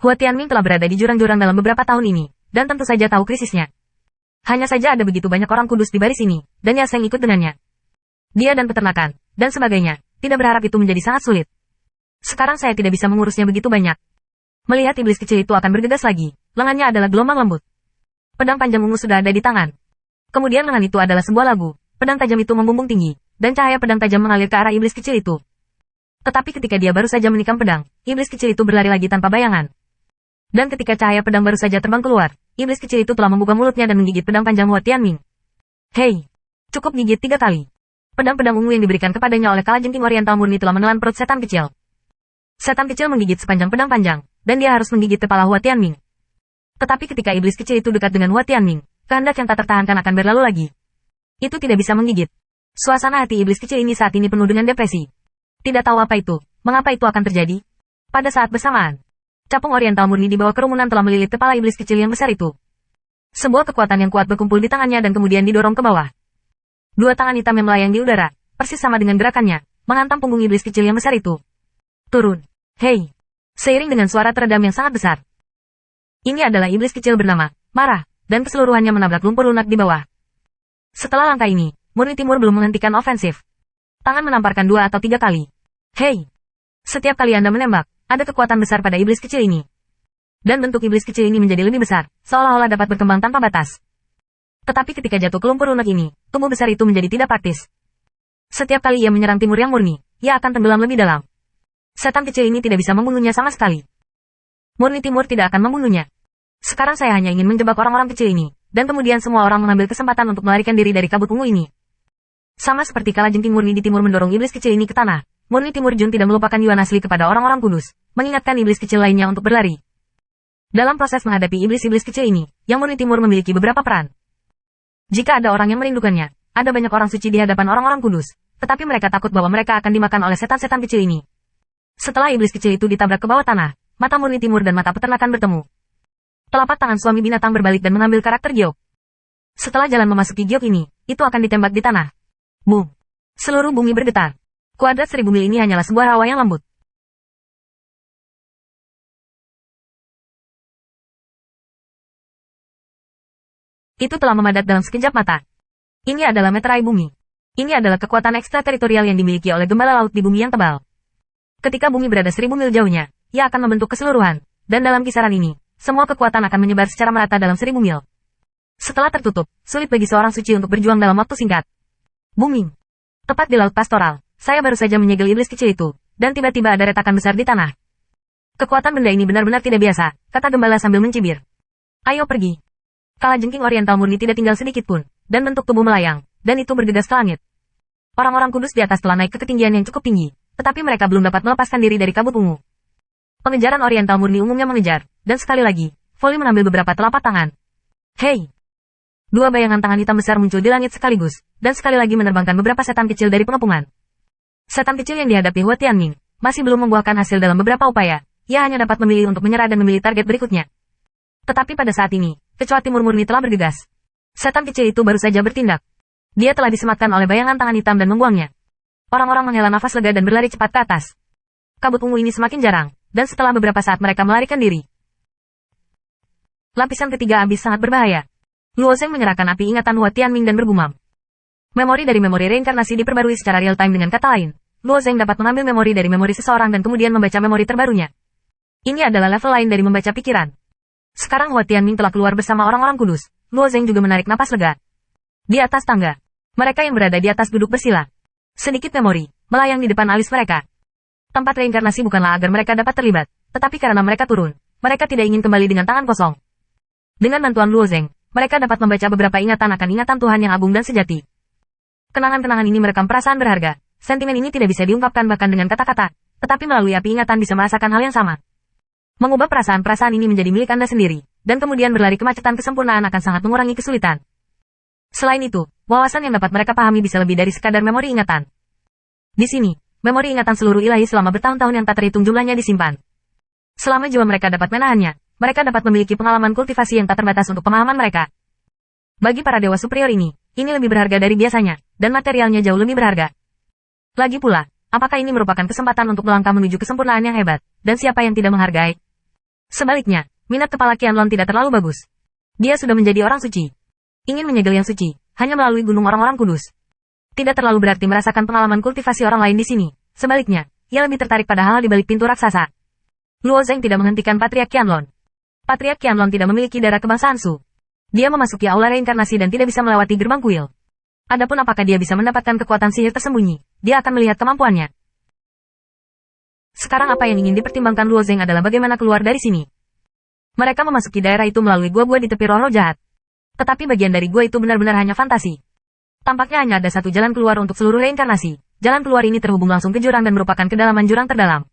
Hua Tianming telah berada di jurang-jurang dalam beberapa tahun ini, dan tentu saja tahu krisisnya. Hanya saja ada begitu banyak orang kudus di baris ini, dan Yaseng ikut dengannya. Dia dan peternakan, dan sebagainya, tidak berharap itu menjadi sangat sulit. Sekarang saya tidak bisa mengurusnya begitu banyak. Melihat iblis kecil itu akan bergegas lagi, lengannya adalah gelombang lembut. Pedang panjang ungu sudah ada di tangan. Kemudian lengan itu adalah sebuah lagu, pedang tajam itu membumbung tinggi, dan cahaya pedang tajam mengalir ke arah iblis kecil itu. Tetapi ketika dia baru saja menikam pedang, iblis kecil itu berlari lagi tanpa bayangan. Dan ketika cahaya pedang baru saja terbang keluar, iblis kecil itu telah membuka mulutnya dan menggigit pedang panjang Hua Tianming. Hei! Cukup gigit 3 kali. Pedang-pedang ungu yang diberikan kepadanya oleh kalajengking oriental murni telah menelan perut setan kecil. Setan kecil menggigit sepanjang pedang panjang, dan dia harus menggigit kepala Hua Tianming. Tetapi ketika iblis kecil itu dekat dengan Hua Tianming, kehendak yang tak tertahankan akan berlalu lagi. Itu tidak bisa menggigit. Suasana hati iblis kecil ini saat ini penuh dengan depresi. Tidak tahu apa itu, mengapa itu akan terjadi. Pada saat bersamaan, capung oriental murni di bawah kerumunan telah melilit kepala iblis kecil yang besar itu. Sebuah kekuatan yang kuat berkumpul di tangannya dan kemudian didorong ke bawah. 2 tangan hitam yang melayang di udara, persis sama dengan gerakannya, menghantam punggung iblis kecil yang besar itu. Turun. Hei! Seiring dengan suara teredam yang sangat besar. Ini adalah iblis kecil bernama Marah, dan keseluruhannya menabrak lumpur lunak di bawah. Setelah langkah ini, murni timur belum menghentikan ofensif. Tangan menamparkan 2 atau 3 kali. Hei! Setiap kali Anda menembak, ada kekuatan besar pada iblis kecil ini. Dan bentuk iblis kecil ini menjadi lebih besar, seolah-olah dapat berkembang tanpa batas. Tetapi ketika jatuh ke lumpur lunak ini, tubuh besar itu menjadi tidak praktis. Setiap kali ia menyerang timur yang murni, ia akan tenggelam lebih dalam. Setan kecil ini tidak bisa membunuhnya sama sekali. Murni timur tidak akan membunuhnya. Sekarang saya hanya ingin menjebak orang-orang kecil ini, dan kemudian semua orang mengambil kesempatan untuk melarikan diri dari kabut ungu ini. Sama seperti kalajengking murni di timur mendorong iblis kecil ini ke tanah, murni timur Jun tidak melupakan Yuan asli kepada orang-orang kudus, mengingatkan iblis kecil lainnya untuk berlari. Dalam proses menghadapi iblis-iblis kecil ini, yang murni timur memiliki beberapa peran. Jika ada orang yang merindukannya, ada banyak orang suci di hadapan orang-orang kudus, tetapi mereka takut bahwa mereka akan dimakan oleh setan-setan kecil ini. Setelah iblis kecil itu ditabrak ke bawah tanah, mata murni timur dan mata peternakan bertemu. Telapak tangan suami binatang berbalik dan mengambil karakter giok. Setelah jalan memasuki giok ini, itu akan ditembak di tanah. Boom! Seluruh bumi bergetar. Kuadrat 1000 mil ini hanyalah sebuah rawa yang lembut. Itu telah memadat dalam sekejap mata. Ini adalah meterai bumi. Ini adalah kekuatan ekstrateritorial yang dimiliki oleh gembala laut di bumi yang tebal. Ketika bumi berada 1000 mil jauhnya, ia akan membentuk keseluruhan, dan dalam kisaran ini, semua kekuatan akan menyebar secara merata dalam 1000 mil. Setelah tertutup, sulit bagi seorang suci untuk berjuang dalam waktu singkat. Booming. Tepat di laut pastoral, saya baru saja menyegel iblis kecil itu, dan tiba-tiba ada retakan besar di tanah. Kekuatan benda ini benar-benar tidak biasa, kata gembala sambil mencibir. Ayo pergi. Kalajengking oriental murni tidak tinggal sedikit pun, dan bentuk tubuh melayang, dan itu bergegas ke langit. Orang-orang kudus di atas telah naik ke ketinggian yang cukup tinggi, tetapi mereka belum dapat melepaskan diri dari kabut ungu. Pengejaran oriental murni umumnya mengejar, dan sekali lagi, Folly mengambil beberapa telapak tangan. Hei! 2 bayangan tangan hitam besar muncul di langit sekaligus, dan sekali lagi menerbangkan beberapa setan kecil dari pengepungan. Setan kecil yang dihadapi Hua Tianming, masih belum membuahkan hasil dalam beberapa upaya, ia hanya dapat memilih untuk menyerah dan memilih target berikutnya. Tetapi pada saat ini, kecoa timur murni telah bergegas. Setan kecil itu baru saja bertindak. Dia telah disematkan oleh bayangan tangan hitam dan membuangnya. Orang-orang menghela nafas lega dan berlari cepat ke atas. Kabut ungu ini semakin jarang, dan setelah beberapa saat mereka melarikan diri. Lapisan ketiga abis sangat berbahaya. Luo Zeng menyerahkan api ingatan Hua Tianming dan bergumam. Memori dari memori reinkarnasi diperbarui secara real time dengan kata lain. Luo Zeng dapat mengambil memori dari memori seseorang dan kemudian membaca memori terbarunya. Ini adalah level lain dari membaca pikiran. Sekarang Hua Tianming telah keluar bersama orang-orang kudus. Luo Zeng juga menarik napas lega. Di atas tangga, mereka yang berada di atas duduk bersila. Sedikit memori melayang di depan alis mereka. Tempat reinkarnasi bukanlah agar mereka dapat terlibat, tetapi karena mereka turun, mereka tidak ingin kembali dengan tangan kosong. Dengan bantuan Luo Zeng, mereka dapat membaca beberapa ingatan akan ingatan Tuhan yang agung dan sejati. Kenangan-kenangan ini merekam perasaan berharga. Sentimen ini tidak bisa diungkapkan bahkan dengan kata-kata, tetapi melalui api ingatan bisa merasakan hal yang sama. Mengubah perasaan-perasaan ini menjadi milik Anda sendiri, dan kemudian berlari kemacetan kesempurnaan akan sangat mengurangi kesulitan. Selain itu, wawasan yang dapat mereka pahami bisa lebih dari sekadar memori ingatan. Di sini, memori ingatan seluruh ilahi selama bertahun-tahun yang tak terhitung jumlahnya disimpan. Selama jiwa mereka dapat menahannya, mereka dapat memiliki pengalaman kultivasi yang tak terbatas untuk pemahaman mereka. Bagi para dewa superior ini lebih berharga dari biasanya, dan materialnya jauh lebih berharga. Lagi pula, apakah ini merupakan kesempatan untuk melangkah menuju kesempurnaan yang hebat, dan siapa yang tidak menghargai? Sebaliknya, minat kepala Qianlong tidak terlalu bagus. Dia sudah menjadi orang suci. Ingin menyegel yang suci, hanya melalui gunung orang-orang kudus. Tidak terlalu berarti merasakan pengalaman kultivasi orang lain di sini. Sebaliknya, ia lebih tertarik pada hal di balik pintu raksasa. Luo Zeng tidak menghentikan Patriark Qianlong. Patriark Qianlong tidak memiliki darah kebangsaan Su. Dia memasuki aula reinkarnasi dan tidak bisa melewati gerbang kuil. Adapun apakah dia bisa mendapatkan kekuatan sihir tersembunyi, dia akan melihat kemampuannya. Sekarang apa yang ingin dipertimbangkan Luo Zeng adalah bagaimana keluar dari sini. Mereka memasuki daerah itu melalui gua-gua di tepi roh jahat. Tetapi bagian dari gua itu benar-benar hanya fantasi. Tampaknya hanya ada satu jalan keluar untuk seluruh reinkarnasi. Jalan keluar ini terhubung langsung ke jurang dan merupakan kedalaman jurang terdalam.